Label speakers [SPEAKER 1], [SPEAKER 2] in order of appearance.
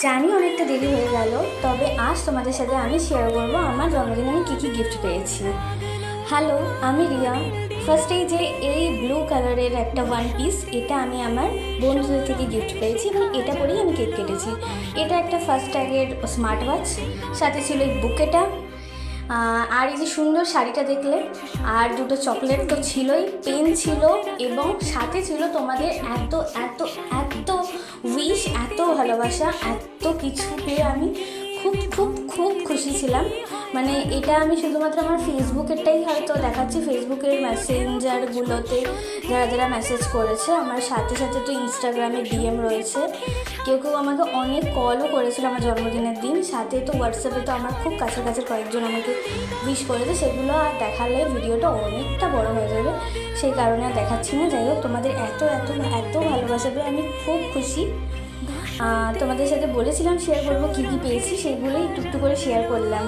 [SPEAKER 1] জানি অনেকটা দেরি হয়ে গেল, তবে আজ তোমাদের সাথে আমি শেয়ার করবো আমার জন্মদিনে আমি কী কী গিফট পেয়েছি। হ্যালো, আমি রিয়া। ফার্স্টেই যে এই ব্লু কালারের একটা ওয়ান পিস, এটা আমি আমার বন্ধুদের থেকে গিফট পেয়েছি এবং এটা পরেই আমি কেক কেটেছি। এটা একটা ফার্স্ট ট্যাগের স্মার্ট ওয়াচ, সাথে ছিল এই বুকেটা, আর এই যে সুন্দর শাড়িটা দেখলে, আর দুটো চকলেট তো ছিলই, পেন ছিল, এবং সাথে ছিল তোমাদের এত এত এত উইশ, এত ভালোবাসা, এত কিছু পেয়ে আমি খুব খুব খুব খুশি ছিলাম। মানে এটা আমি শুধুমাত্র আমার ফেসবুকেরটাই হয়তো দেখাচ্ছি, ফেসবুকের মেসেঞ্জারগুলোতে যারা যারা মেসেজ করেছে, আমার সাথে সাথে তো ইনস্টাগ্রামে ডিএম রয়েছে, কেউ কেউ আমাকে অনেক কলও করেছিল আমার জন্মদিনের দিন, সাথে তো হোয়াটসঅ্যাপে তো আমার খুব কাছাকাছি কয়েকজন আমাকে উইশ করেছে, সেগুলো আর দেখালে ভিডিওটা অনেকটা বড় হয়ে যাবে, সেই কারণে আর দেখাচ্ছি না। যাই হোক, তোমাদের এত এত এত ভালোবাসা পেয়ে আমি খুব খুশি। তোমাদের সাথে বলেছিলাম শেয়ার করবো কী কী পেয়েছি, সেগুলোই একটু একটু করে শেয়ার করলাম।